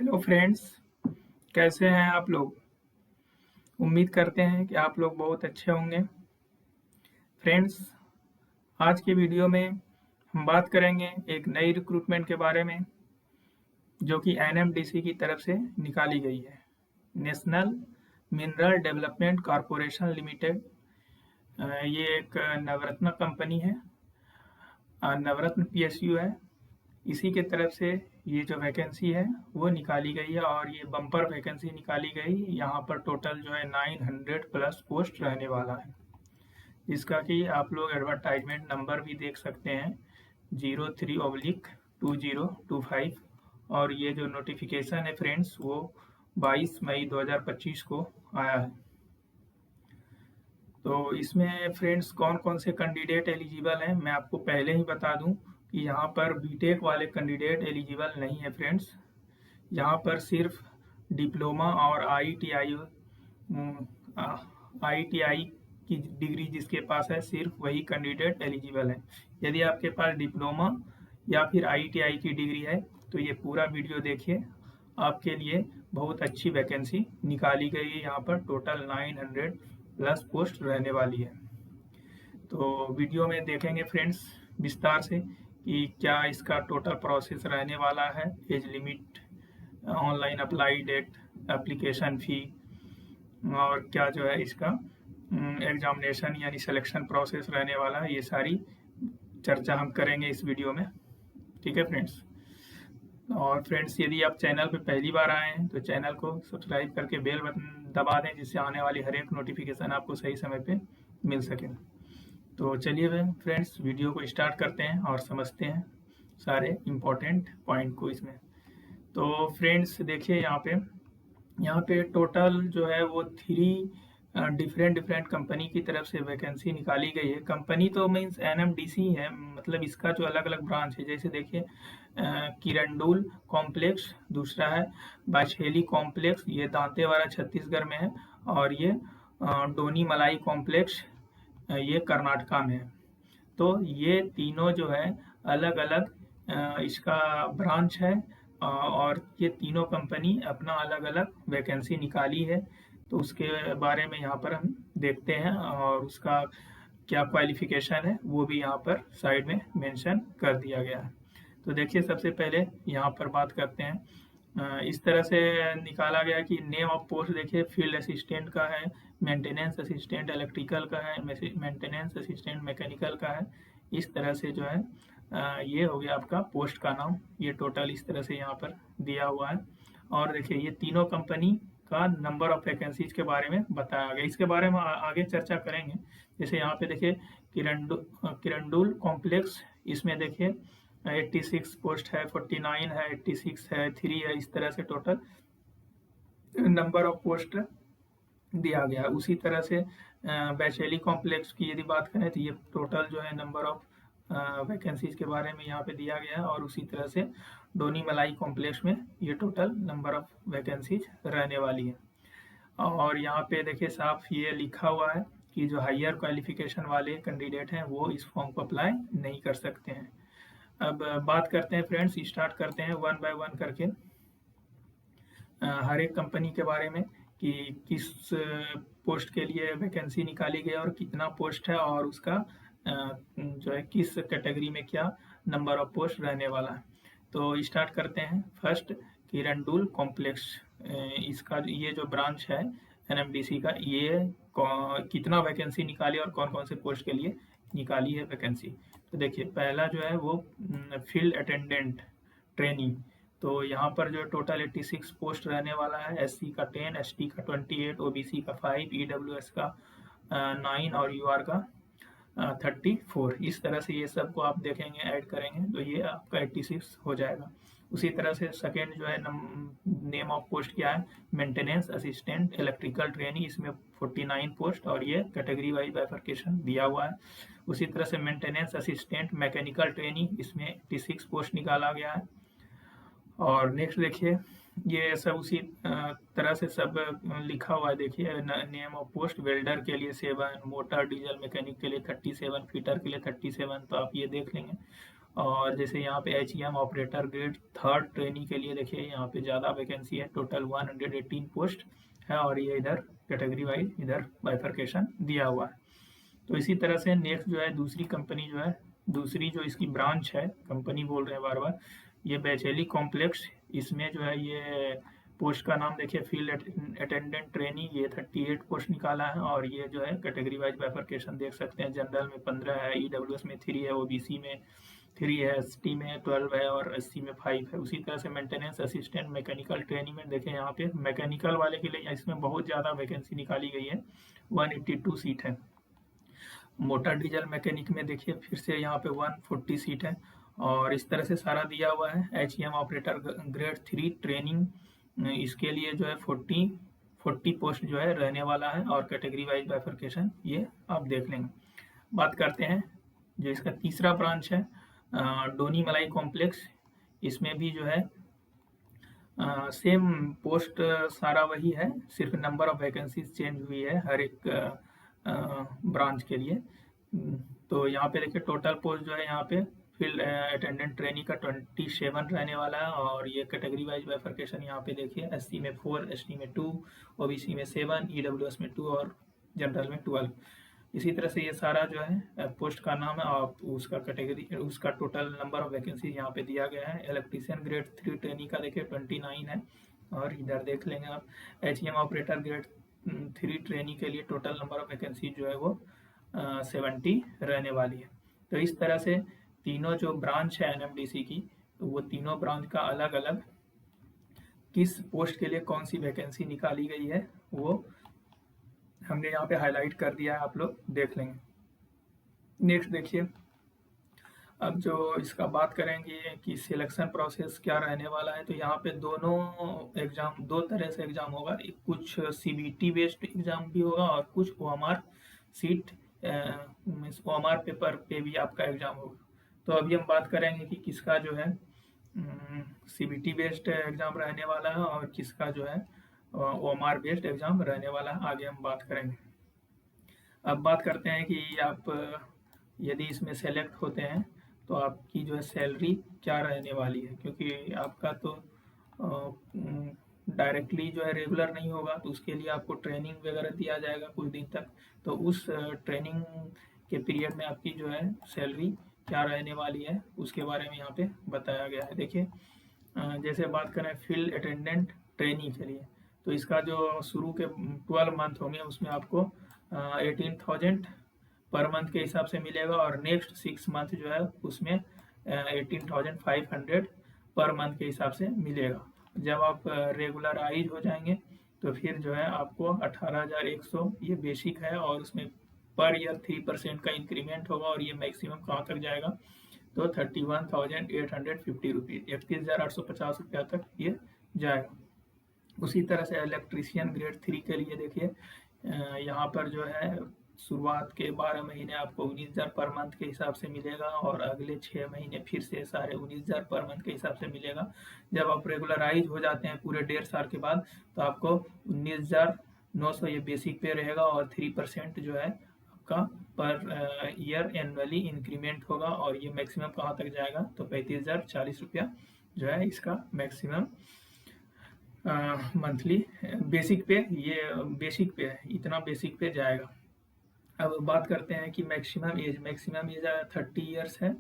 Hello friends, कैसे हैं आप लोग। उम्मीद करते हैं कि आप लोग बहुत अच्छे होंगे। फ्रेंड्स, आज के वीडियो में हम बात करेंगे एक नई रिक्रूटमेंट के बारे में जो कि एनएमडीसी की तरफ से निकाली गई है। National mineral development corporation limited, ये एक नवरत्न कंपनी है, नवरत्न पीएसयू है। इसी के तरफ से ये जो वैकेंसी है वो निकाली गई है और ये बम्पर वैकेंसी निकाली गई। यहाँ पर टोटल जो है 900 प्लस पोस्ट रहने वाला है, जिसका कि आप लोग एडवर्टाइजमेंट नंबर भी देख सकते हैं 03/2025। और ये जो नोटिफिकेशन है फ्रेंड्स वो 22 मई 2025 को आया है। तो इसमें फ्रेंड्स कौन कौन से कैंडिडेट एलिजिबल हैं मैं आपको पहले ही बता दूं कि यहाँ पर बीटेक वाले कैंडिडेट एलिजिबल नहीं है फ्रेंड्स। यहाँ पर सिर्फ डिप्लोमा और आईटीआई की डिग्री जिसके पास है सिर्फ वही कैंडिडेट एलिजिबल है। यदि आपके पास डिप्लोमा या फिर आईटीआई की डिग्री है तो ये पूरा वीडियो देखिए, आपके लिए बहुत अच्छी वैकेंसी निकाली गई है। यहाँ पर टोटल 900 प्लस पोस्ट रहने वाली है। तो वीडियो में देखेंगे फ्रेंड्स विस्तार से कि क्या इसका टोटल प्रोसेस रहने वाला है, age limit, online apply date, application fee और क्या जो है इसका एग्जामिनेशन यानी सिलेक्शन प्रोसेस रहने वाला है। ये सारी चर्चा हम करेंगे इस वीडियो में, ठीक है फ्रेंड्स। और फ्रेंड्स, यदि आप चैनल पे पहली बार आए हैं तो चैनल को सब्सक्राइब करके बेल बटन दबा दें, जिससे आने वाली हर एक नोटिफिकेशन आपको सही समय पे मिल सके। तो चलिए फ्रेंड्स, वीडियो को स्टार्ट करते हैं और समझते हैं सारे इम्पोर्टेंट पॉइंट को इसमें। तो फ्रेंड्स देखिए, यहाँ पे टोटल जो है वो 3 डिफरेंट कंपनी की तरफ से वैकेंसी निकाली गई है। कंपनी तो मीन्स एनएमडीसी है, मतलब इसका जो अलग अलग ब्रांच है, जैसे देखिए किरंडुल कॉम्प्लेक्स, दूसरा है बाछेली कॉम्प्लेक्स, ये दांतेवाड़ा छत्तीसगढ़ में है, और ये डोनी मलाई कॉम्प्लेक्स ये कर्नाटका में है। तो ये तीनों जो है अलग अलग इसका ब्रांच है और ये तीनों कंपनी अपना अलग अलग वैकेंसी निकाली है। तो उसके बारे में यहाँ पर हम देखते हैं और उसका क्या क्वालिफिकेशन है वो भी यहाँ पर साइड में मेंशन कर दिया गया है। तो देखिए, सबसे पहले यहाँ पर बात करते हैं। इस तरह से निकाला गया कि नेम ऑफ पोस्ट देखिए, फील्ड असिस्टेंट का है, मेंटेनेंस असिस्टेंट इलेक्ट्रिकल का है, मेंटेनेंस असिस्टेंट मैकेनिकल का है। इस तरह से जो है ये हो गया आपका पोस्ट का नाम। ये टोटल इस तरह से यहाँ पर दिया हुआ है। और देखिए, ये तीनों कंपनी का नंबर ऑफ वैकेंसीज के बारे में बताया गया। इसके बारे में आगे चर्चा करेंगे। जैसे यहाँ पे देखिए किरंडुल कॉम्प्लेक्स, इसमें देखिए 86 पोस्ट है, 49 है, 86 है, 3 है। इस तरह से टोटल नंबर ऑफ पोस्ट दिया गया। उसी तरह से बैचेली कॉम्प्लेक्स की यदि बात करें तो ये टोटल जो है नंबर ऑफ वैकेंसीज के बारे में यहाँ पे दिया गया है। और उसी तरह से डोनी मलाई कॉम्प्लेक्स में ये टोटल नंबर ऑफ वैकेंसीज रहने वाली है। और यहाँ पे देखिए साफ ये लिखा हुआ है कि जो हायर क्वालिफिकेशन वाले कैंडिडेट हैं वो इस फॉर्म को अप्लाई नहीं कर सकते हैं। अब बात करते हैं फ्रेंड्स, स्टार्ट करते हैं 1 बाय 1 करके हर एक कंपनी के बारे में कि किस पोस्ट के लिए वैकेंसी निकाली गई और कितना पोस्ट है और उसका जो है किस कैटेगरी में क्या नंबर ऑफ पोस्ट रहने वाला है। तो स्टार्ट करते हैं। फर्स्ट, किरंडुल कॉम्प्लेक्स, इसका ये जो ब्रांच है एनएमडीसी का, ये कितना वैकेंसी निकाली और कौन कौन से पोस्ट के लिए निकाली है वैकेंसी। तो देखिए, पहला जो है वो फील्ड अटेंडेंट ट्रेनिंग। तो यहाँ पर जो टोटल 86 पोस्ट रहने वाला है। एससी का 10, एसटी का 28, ओबीसी का 5, ईडब्ल्यूएस का 9 और यूआर का 34। इस तरह से ये सब को आप देखेंगे, ऐड करेंगे तो ये आपका 86 हो जाएगा। उसी तरह से सेकेंड जो है नेम ऑफ पोस्ट क्या है, मेंटेनेंस असिस्टेंट इलेक्ट्रिकल ट्रेनिंग, इसमें 49 पोस्ट और ये कैटेगरी वाइज बाइफर्केशन दिया हुआ है। उसी तरह से मेंटेनेंस असिस्टेंट मैकेनिकल ट्रेनिंग, इसमें 86 पोस्ट निकाला गया है। और नेक्स्ट देखिए, ये सब उसी तरह से सब लिखा हुआ है। देखिए, नेम ऑफ पोस्ट वेल्डर के लिए 7, मोटर डीजल मैकेनिक के लिए 37, फिटर के लिए 37, तो आप ये देख लेंगे। और जैसे यहाँ पे HEM operator grade 3rd trainee के लिए देखिए यहाँ पे ज़्यादा वैकेंसी है, टोटल 118 पोस्ट है और ये इधर कैटेगरी वाइज इधर बाइफरकेशन दिया हुआ है। तो इसी तरह से नेक्स्ट जो है दूसरी कंपनी जो है, दूसरी जो इसकी ब्रांच है, कंपनी बोल रहे हैं बार बार, ये बैचेली कॉम्प्लेक्स। इसमें जो है ये पोस्ट का नाम देखिए फील्ड अटेंडेंट ट्रेनी, ये 38 पोस्ट निकाला है और ये जो है कैटेगरी वाइज बाइफरकेशन देख सकते हैं। जनरल में 15 है, EWS में 3 है, OBC में 3 है, ST में 12 है और SC में 5 है। उसी तरह से मेंटेनेंस असिस्टेंट मैकेनिकल ट्रेनिंग में देखें यहाँ पे मैकेनिकल वाले के लिए इसमें बहुत ज़्यादा वैकेंसी निकाली गई है, 182 सीट है। मोटर डीजल मैकेनिक में देखिए फिर से यहाँ पे 140 सीट है और इस तरह से सारा दिया हुआ है। HEM ऑपरेटर ग्रेड 3 ट्रेनिंग, इसके लिए जो है 40 पोस्ट जो है रहने वाला है और कैटेगरी वाइज बाइफरकेशन ये आप देख लेंगे। बात करते हैं जो इसका तीसरा ब्रांच है डोनी मलाई कॉम्प्लेक्स। इसमें भी जो है सेम पोस्ट सारा वही है, सिर्फ नंबर ऑफ वैकेंसीज चेंज हुई है हर एक ब्रांच के लिए। तो यहाँ पे देखिए टोटल पोस्ट जो है यहाँ पे फील्ड अटेंडेंट ट्रेनी का 27 रहने वाला है और ये कैटेगरी वाइज बाइफरकेशन यहाँ पे देखिए SC में 4, ST में 2, OBC में 7, EWS में 2 और जनरल में 12। इसी तरह से ये सारा जो है पोस्ट का नाम है और उसका कैटेगरी, उसका टोटल नंबर ऑफ वैकेंसी यहाँ पे दिया गया है। इलेक्ट्रीशियन ग्रेड 3 ट्रेनी का देखिए 29 है और इधर देख लेंगे आप HEM ऑपरेटर ग्रेड 3 ट्रेनी के लिए टोटल नंबर ऑफ वैकेंसी जो है वो 70 रहने वाली है। तो इस तरह से तीनों जो ब्रांच है NMDC की, तो वो तीनों ब्रांच का अलग अलग किस पोस्ट के लिए कौन सी वैकेंसी निकाली गई है वो हमने यहाँ पे हाईलाइट कर दिया है, आप लोग देख लेंगे। नेक्स्ट देखिए, अब जो इसका बात करेंगे कि सिलेक्शन प्रोसेस क्या रहने वाला है, तो यहाँ पे दोनों एग्जाम, दो तरह से एग्जाम होगा। कुछ CBT बेस्ड एग्जाम भी होगा और कुछ OMR सीट OMR पेपर पे भी आपका एग्जाम होगा। तो अभी हम बात करेंगे कि किसका जो है CBT बेस्ड एग्जाम रहने वाला है और किसका जो है OMR बेस्ड एग्जाम रहने वाला है, आगे हम बात करेंगे। अब बात करते हैं कि आप यदि इसमें सेलेक्ट होते हैं तो आपकी जो है सैलरी क्या रहने वाली है, क्योंकि आपका तो डायरेक्टली जो है रेगुलर नहीं होगा, तो उसके लिए आपको ट्रेनिंग वगैरह दिया जाएगा कुछ दिन तक। तो उस ट्रेनिंग के पीरियड में आपकी जो है सैलरी क्या रहने वाली है उसके बारे में यहाँ पे बताया गया है। देखिए जैसे बात करें फील्ड अटेंडेंट ट्रेनी के लिए, तो इसका जो शुरू के 12 मंथ होंगे उसमें आपको 18,000 पर मंथ के हिसाब से मिलेगा और नेक्स्ट 6 मंथ जो है उसमें 18,500 पर मंथ के हिसाब से मिलेगा। जब आप रेगुलराइज हो जाएंगे तो फिर जो है आपको 18,100 ये बेसिक है और उसमें पर ईयर 3% का इंक्रीमेंट होगा और ये मैक्सिमम कहाँ तक जाएगा, तो 31,850 रुपीज़, 31,850 रुपया तक ये जाएगा। उसी तरह से इलेक्ट्रीशियन ग्रेड 3 के लिए देखिए यहाँ पर जो है शुरुआत के 12 महीने आपको 19,000 पर मंथ के हिसाब से मिलेगा और अगले 6 महीने फिर से सारे 19,000 पर मंथ के हिसाब से मिलेगा। जब आप रेगुलराइज हो जाते हैं पूरे 1.5 साल के बाद तो आपको 19,900 ये बेसिक पे रहेगा और 3% जो है आपका पर ईयर एनुअली इंक्रीमेंट होगा और ये मैक्सिमम कहाँ तक जाएगा, तो 35,040 रुपया जो है इसका मैक्सिमम मंथली बेसिक पे, ये बेसिक पे है, इतना बेसिक पे जाएगा। अब बात करते हैं कि मैक्सिमम एज 30 इयर्स है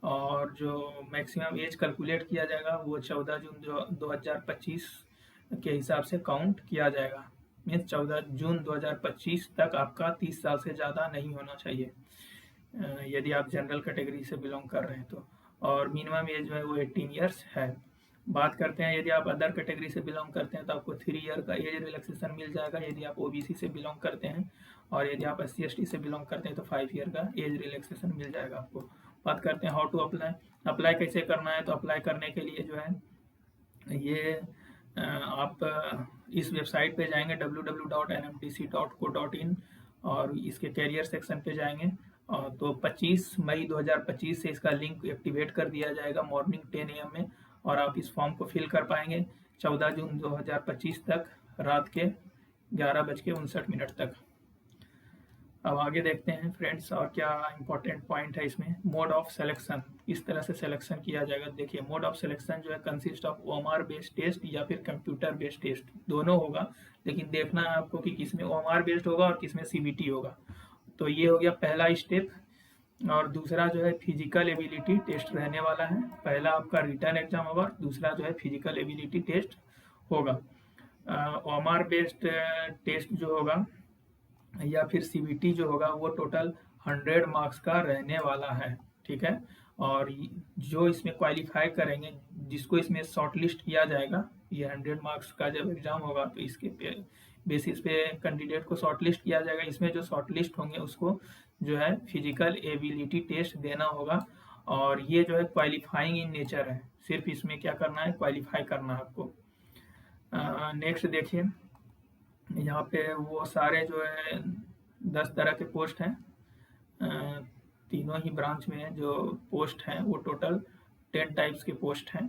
और जो मैक्सिमम एज कैलकुलेट किया जाएगा वो 14 जून 2025 के हिसाब से काउंट किया जाएगा। मीन्स 14 जून 2025 तक आपका 30 साल से ज़्यादा नहीं होना चाहिए यदि आप जनरल कैटेगरी से बिलोंग कर रहे हैं तो, और मिनिमम एज जो है वो 18 इयर्स है। बात करते हैं यदि आप अदर कैटेगरी से बिलोंग करते हैं तो आपको 3 ईयर का एज रिलैक्सेशन मिल जाएगा यदि आप OBC से बिलोंग करते हैं, और यदि आप SC ST से बिलोंग करते हैं तो 5 ईयर का एज रिलैक्सेशन मिल जाएगा आपको। बात करते हैं हाउ टू अप्लाई कैसे करना है, तो अप्लाई करने के लिए जो है ये आप इस वेबसाइट पे जाएंगे www.nmdc.co.in और इसके कैरियर सेक्शन पे जाएंगे तो 25 मई 2025 से इसका लिंक एक्टिवेट कर दिया जाएगा मॉर्निंग 10 AM में और आप इस फॉर्म को फिल कर पाएंगे 14 जून 2025 तक रात के 11:59 तक। अब आगे देखते हैं फ्रेंड्स और क्या इंपॉर्टेंट पॉइंट है इसमें। मोड ऑफ सिलेक्शन, इस तरह से सिलेक्शन किया जाएगा। देखिए मोड ऑफ सिलेक्शन जो है consist of OMR based test या फिर कंप्यूटर बेस्ड टेस्ट, दोनों होगा, लेकिन देखना है आपको कि किसमें ओएमआर बेस्ड होगा और किसमें सीबीटी होगा। तो ये हो गया पहला स्टेप। और दूसरा जो है फिजिकल एबिलिटी टेस्ट रहने वाला है। पहला आपका रिटर्न एग्जाम होगा, दूसरा जो है फिजिकल एबिलिटी टेस्ट होगा। ओएमआर बेस्ड टेस्ट जो होगा या फिर सीबीटी जो होगा वो टोटल 100 मार्क्स का रहने वाला है, ठीक है। और जो इसमें क्वालिफाई करेंगे, जिसको इसमें शॉर्टलिस्ट किया जाएगा, ये 100 मार्क्स का जब एग्जाम होगा तो इसके बेसिस पे कैंडिडेट को शॉर्टलिस्ट किया जाएगा। इसमें जो शॉर्टलिस्ट होंगे उसको जो है फिजिकल एबिलिटी टेस्ट देना होगा। और ये जो है क्वालिफाइंग इन नेचर है, सिर्फ इसमें क्या करना है, क्वालिफाई करना है आपको। नेक्स्ट देखिए, यहाँ पे वो सारे जो है 10 तरह के पोस्ट हैं, तीनों ही ब्रांच में जो पोस्ट हैं वो टोटल 10 टाइप्स के पोस्ट हैं।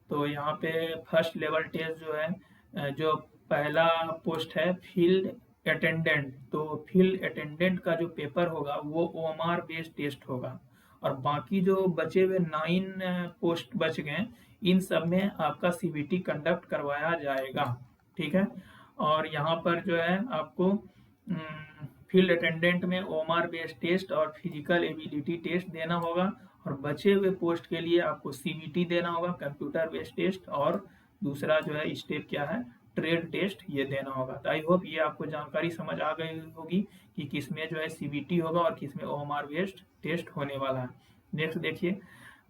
तो यहाँ पे फर्स्ट लेवल टेस्ट जो है, जो पहला पोस्ट है फील्ड अटेंडेंट, तो फील्ड अटेंडेंट का जो पेपर होगा वो ओएमआर बेस्ड टेस्ट होगा। और बाकी जो बचे हुए 9 पोस्ट बच गए, इन सब में आपका सीबीटी कंडक्ट करवाया जाएगा, ठीक है। और यहाँ पर जो है आपको फील्ड अटेंडेंट में ओएमआर बेस्ड टेस्ट और फिजिकल एबिलिटी टेस्ट देना होगा। और बचे हुए पोस्ट के लिए आपको सीबीटी देना होगा, कंप्यूटर बेस्ड टेस्ट, और दूसरा जो है स्टेप क्या है, ट्रेड टेस्ट, ये देना होगा। तो आई होप ये आपको जानकारी समझ आ गई होगी कि किसमें जो है सीबीटी होगा और किसमें ओएमआर बेस्ड टेस्ट होने वाला है। नेक्स्ट देखिए,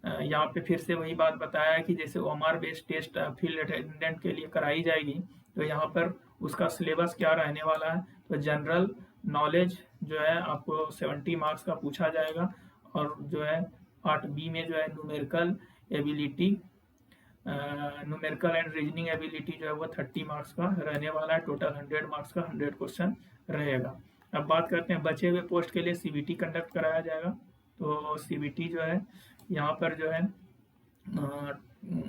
यहाँ पे फिर से वही बात बताया है कि जैसे OMR based test field attendant के लिए कराई जाएगी, तो यहाँ पर उसका सिलेबस क्या रहने वाला है। तो जनरल नॉलेज जो है आपको 70 मार्क्स का पूछा जाएगा। और जो है पार्ट बी में जो है numerical ability, numerical and reasoning ability जो है वो 30 मार्क्स का रहने वाला है। टोटल 100 मार्क्स का 100 क्वेश्चन रहेगा। अब बात करते हैं बचे हुए पोस्ट के लिए सीबीटी कंडक्ट कराया जाएगा। तो सीबीटी जो है यहाँ पर जो है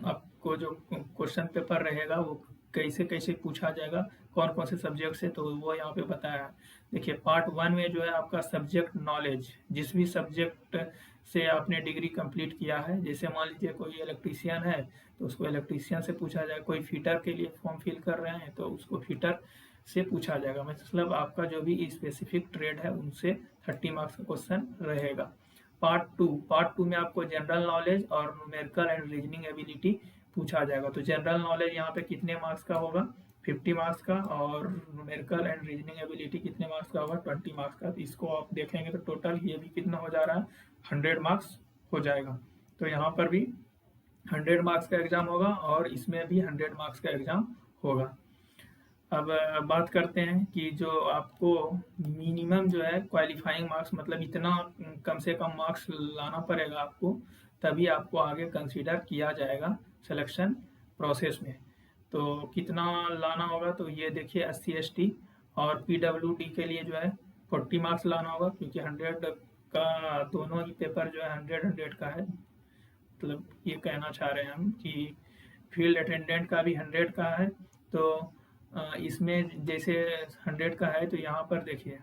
आपको जो क्वेश्चन पेपर रहेगा वो कैसे कैसे पूछा जाएगा, कौन कौन से सब्जेक्ट से, तो वो यहाँ पे बताया है। देखिए पार्ट 1 में जो है आपका सब्जेक्ट नॉलेज, जिस भी सब्जेक्ट से आपने डिग्री कंप्लीट किया है, जैसे मान लीजिए कोई इलेक्ट्रीशियन है तो उसको इलेक्ट्रीशियन से पूछा जाएगा, कोई फिटर के लिए फॉर्म फिल कर रहे हैं तो उसको फिटर से पूछा जाएगा। मतलब आपका जो भी स्पेसिफिक ट्रेड है उनसे 30 मार्क्स का क्वेश्चन रहेगा। पार्ट टू में आपको जनरल नॉलेज और न्यूमेरिकल एंड रीजनिंग एबिलिटी पूछा जाएगा। तो जनरल नॉलेज यहाँ पे कितने मार्क्स का होगा, 50 मार्क्स का, और न्यूमेरिकल एंड रीजनिंग एबिलिटी कितने मार्क्स का होगा, 20 मार्क्स का। तो इसको आप देखेंगे तो टोटल ये भी कितना हो जा रहा है, 100 मार्क्स हो जाएगा। तो यहाँ पर भी 100 मार्क्स का एग्जाम होगा और इसमें भी 100 मार्क्स का एग्जाम होगा। अब बात करते हैं कि जो आपको मिनिमम जो है क्वालिफाइंग मार्क्स, मतलब इतना कम से कम मार्क्स लाना पड़ेगा आपको, तभी आपको आगे कंसीडर किया जाएगा सिलेक्शन प्रोसेस में। तो कितना लाना होगा, तो ये देखिए SC/ST और PWD के लिए जो है 40 मार्क्स लाना होगा, क्योंकि 100 का दोनों ही पेपर जो है 100 का है। मतलब ये कहना चाह रहे हैं हम कि फील्ड अटेंडेंट का भी 100 का है। तो इसमें जैसे 100 का है तो यहाँ पर देखिए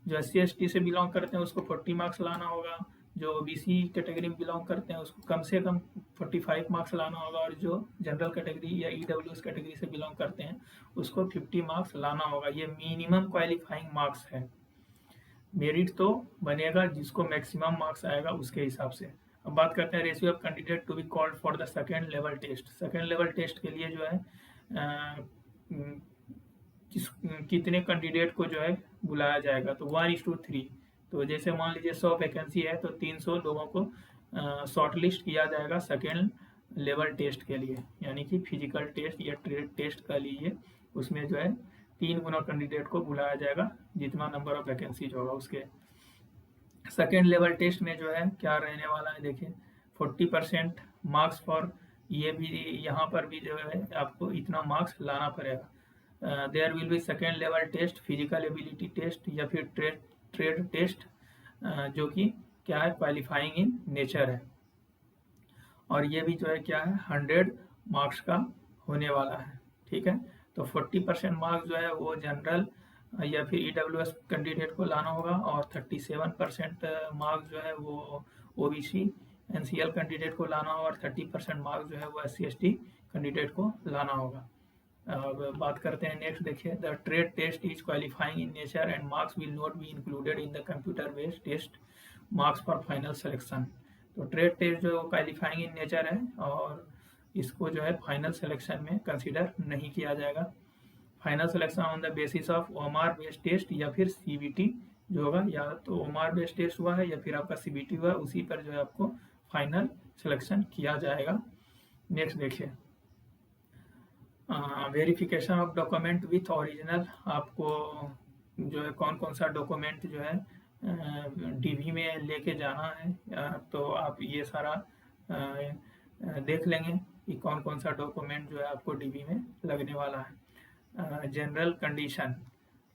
जो SC/ST से बिलोंग करते हैं उसको 40 मार्क्स लाना होगा, जो OBC कैटेगरी में बिलोंग करते हैं उसको कम से कम 45 मार्क्स लाना होगा, और जो जनरल कैटेगरी या EWS कैटेगरी से बिलोंग करते हैं उसको 50 मार्क्स लाना होगा। ये मिनिमम क्वालिफाइंग मार्क्स है। मेरिट तो बनेगा जिसको मैक्सिमम मार्क्स आएगा उसके हिसाब से। अब बात करते हैं ratio of candidate to be called for the second level test. Second level test के लिए जो है कितने कैंडिडेट को जो है बुलाया जाएगा, तो 1:3। तो जैसे मान लीजिए 100 वैकेंसी है तो 300 लोगों को शॉर्टलिस्ट किया जाएगा सेकेंड लेवल टेस्ट के लिए, यानी कि फिजिकल टेस्ट या ट्रेड टेस्ट का लीजिए, उसमें जो है 3 गुना कैंडिडेट को बुलाया जाएगा जितना नंबर ऑफ वैकेंसीज होगा उसके। सेकेंड लेवल टेस्ट में जो है क्या रहने वाला है, देखिए 40% मार्क्स फॉर, ये भी यहाँ पर भी जो है आपको इतना मार्क्स लाना पड़ेगा। There will be second level test, physical ability test या फिर ट्रेड टेस्ट, जो कि क्या है, क्वालिफाइंग इन नेचर है। और ये भी जो है क्या है, 100 मार्क्स का होने वाला है, ठीक है। तो 40% मार्क्स जो है वो जनरल या फिर EWS कैंडिडेट को लाना होगा, और 37% मार्क्स जो है वो OBC NCL कैंडिडेट को लाना होगा, और 30% मार्क्स जो है वो SC ST कैंडिडेट को लाना होगा। अब बात करते हैं नेक्स्ट, देखिए the trade test is qualifying in nature and marks will not be included in the computer based test marks for final selection. तो ट्रेड टेस्ट जो क्वालिफाइंग इन नेचर है, और इसको जो है फाइनल सिलेक्शन में कंसिडर नहीं किया जाएगा। Final selection on the basis of OMR based test या फिर CBT जो होगा, या तो OMR बेस्ड टेस्ट हुआ है या फिर आपका CBT हुआ है, उसी पर जो है आपको फाइनल सिलेक्शन किया जाएगा। नेक्स्ट देखिए, verification of document with original. आपको जो है कौन कौन सा डॉक्यूमेंट जो है DV में लेके जाना है, तो आप ये सारा देख लेंगे कि कौन कौन सा डॉक्यूमेंट जो है आपको DV में लगने वाला है। जनरल कंडीशन,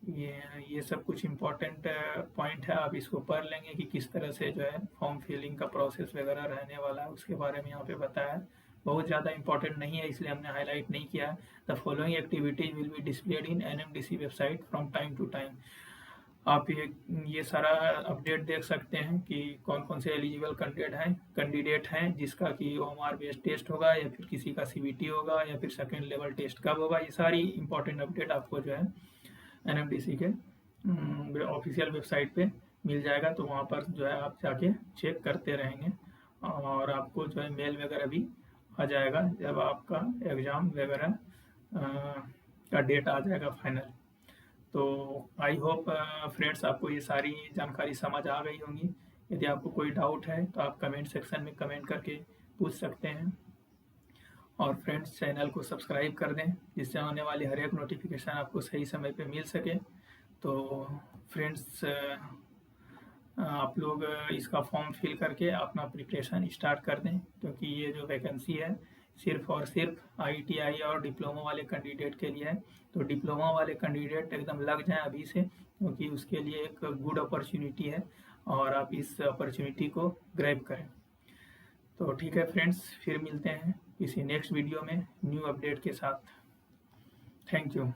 ये सब कुछ इम्पोर्टेंट पॉइंट है, आप इसको पढ़ लेंगे कि किस तरह से जो है फॉर्म फिलिंग का प्रोसेस वगैरह रहने वाला है, उसके बारे में यहाँ पे बताया है। बहुत ज़्यादा इंपॉर्टेंट नहीं है, इसलिए हमने हाईलाइट नहीं किया है। The following activities will be displayed in NMDC website from time to time. आप ये सारा अपडेट देख सकते हैं कि कौन कौन से एलिजिबल कैंडिडेट हैं जिसका कि OMR बेस्ड टेस्ट होगा, या फिर किसी का CBT होगा, या फिर सेकेंड लेवल टेस्ट कब होगा। ये सारी इंपॉर्टेंट अपडेट आपको जो है NMDC के ऑफिशियल वेबसाइट पे मिल जाएगा, तो वहाँ पर जो है आप जाके चेक करते रहेंगे, और आपको जो है मेल वगैरह भी आ जाएगा जब आपका एग्ज़ाम वगैरह का डेट आ जाएगा फाइनल। तो आई होप फ्रेंड्स आपको ये सारी जानकारी समझ आ गई होंगी। यदि आपको कोई डाउट है तो आप कमेंट सेक्शन में कमेंट करके पूछ सकते हैं, और फ्रेंड्स चैनल को सब्सक्राइब कर दें जिससे आने वाली हर एक नोटिफिकेशन आपको सही समय पे मिल सके। तो फ्रेंड्स आप लोग इसका फॉर्म फिल करके अपना प्रिपरेशन स्टार्ट कर दें, क्योंकि ये जो वैकेंसी है सिर्फ और सिर्फ ITI और डिप्लोमा वाले कैंडिडेट के लिए है। तो डिप्लोमा वाले कैंडिडेट एकदम लग जाएं अभी से, क्योंकि उसके लिए एक गुड अपॉर्चुनिटी है, और आप इस अपॉर्चुनिटी को ग्रैब करें। तो ठीक है फ्रेंड्स, फिर मिलते हैं किसी नेक्स्ट वीडियो में न्यू अपडेट के साथ। Thank you.